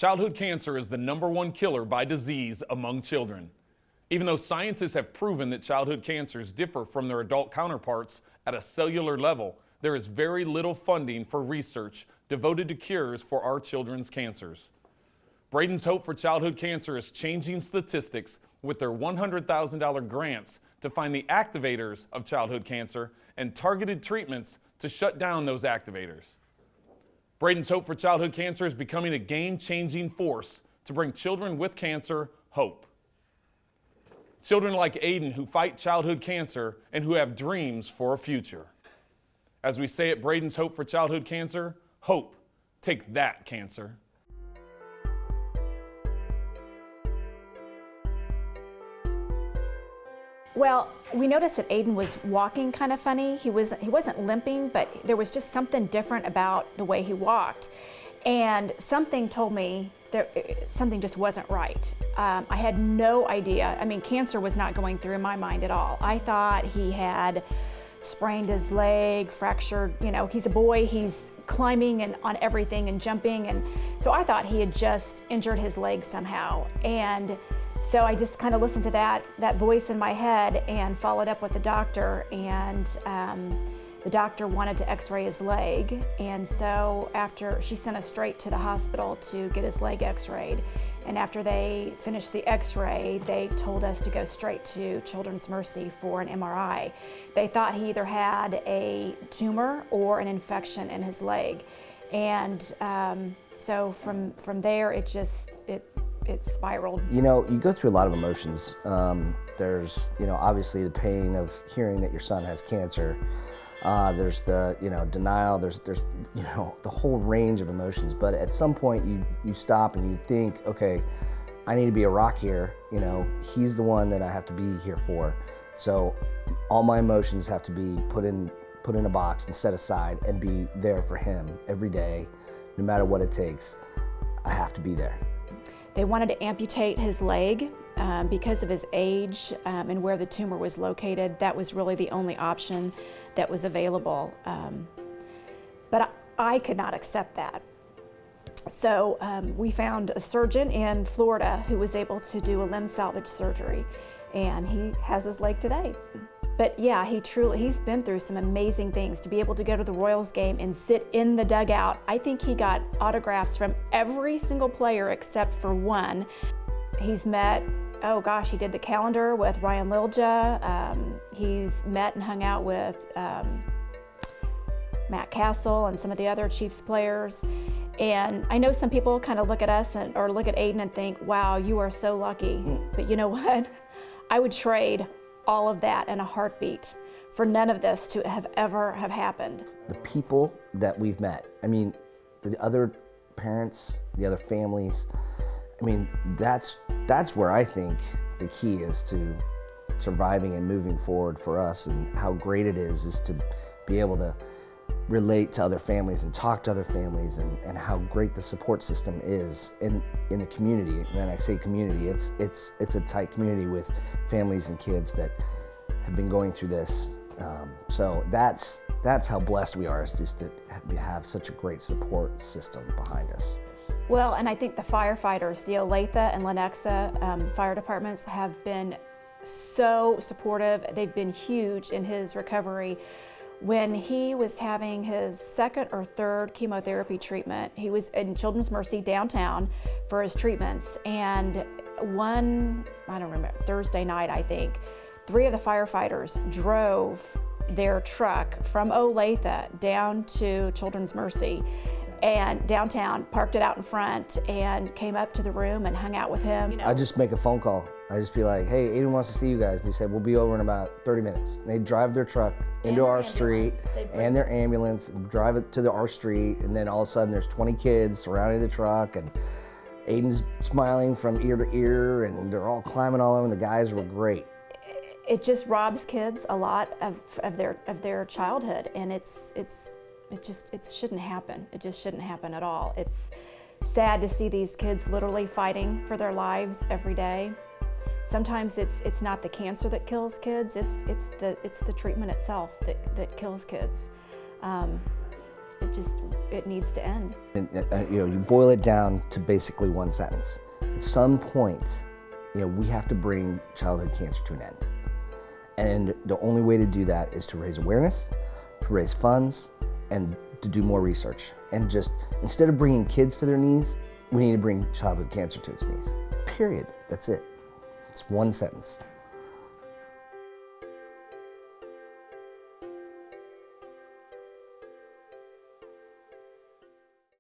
Childhood cancer is the #1 killer by disease among children. Even though scientists have proven that childhood cancers differ from their adult counterparts at a cellular level, there is very little funding for research devoted to cures for our children's cancers. Braden's Hope for Childhood Cancer is changing statistics with their $100,000 grants to find the activators of childhood cancer and targeted treatments to shut down those activators. Braden's Hope for Childhood Cancer is becoming a game-changing force to bring children with cancer hope. Children like Aidan who fight childhood cancer and who have dreams for a future. As we say at Braden's Hope for Childhood Cancer, hope, take that, cancer. Well, we noticed that Aidan was walking kind of funny. He wasn't limping, but there was just something different about the way he walked. And something told me that something just wasn't right. I had no idea. I mean, cancer was not going through my mind at all. I thought he had sprained his leg, fractured, he's a boy, he's climbing and on everything and jumping. And so I thought he had just injured his leg somehow. And so I just kind of listened to that voice in my head and followed up with the doctor, and the doctor wanted to x-ray his leg. And so after, she sent us straight to the hospital to get his leg x-rayed. And after they finished the x-ray, they told us to go straight to Children's Mercy for an MRI. They thought he either had a tumor or an infection in his leg. And so from there, it spiraled. You go through a lot of emotions. There's, obviously the pain of hearing that your son has cancer. There's the, denial. There's, the whole range of emotions. But at some point, you stop and you think, okay, I need to be a rock here. He's the one that I have to be here for. So all my emotions have to be put in a box and set aside and be there for him every day, no matter what it takes. I have to be there. They wanted to amputate his leg because of his age and where the tumor was located. That was really the only option that was available. But I could not accept that. So we found a surgeon in Florida who was able to do a limb salvage surgery, and he has his leg today. But yeah, he's been through some amazing things. To be able to go to the Royals game and sit in the dugout, I think he got autographs from every single player except for one. He's met, he did the calendar with Ryan Lilja. He's met and hung out with Matt Castle and some of the other Chiefs players. And I know some people kind of look at us or look at Aidan and think, wow, you are so lucky. But you know what? I would trade all of that in a heartbeat for none of this to have ever happened. The people that we've met, the other parents, the other families, that's where I think the key is to surviving and moving forward for us, and how great it is to be able to relate to other families and talk to other families, and how great the support system is in the community. When I say community, it's a tight community with families and kids that have been going through this. So that's how blessed we are, is just to have such a great support system behind us. Well, and I think the firefighters, the Olathe and Lenexa fire departments have been so supportive. They've been huge in his recovery. When he was having his second or third chemotherapy treatment, he was in Children's Mercy downtown for his treatments. And one, Thursday night, I think, 3 of the firefighters drove their truck from Olathe down to Children's Mercy and downtown, parked it out in front, and came up to the room and hung out with him. I just make a phone call. I just be like, hey, Aidan wants to see you guys. They said, we'll be over in about 30 minutes. And they drive their truck into our street and their ambulance, and drive it to our street, and then all of a sudden there's 20 kids surrounding the truck, and Aidan's smiling from ear to ear, and they're all climbing all over, and the guys were great. It just robs kids a lot of their childhood, and it shouldn't happen. It just shouldn't happen at all. It's sad to see these kids literally fighting for their lives every day. Sometimes it's not the cancer that kills kids, it's the treatment itself that kills kids. it needs to end. And, you boil it down to basically one sentence. At some point, we have to bring childhood cancer to an end. And the only way to do that is to raise awareness, to raise funds, and to do more research. And just, instead of bringing kids to their knees, we need to bring childhood cancer to its knees. Period. That's it. It's one sentence.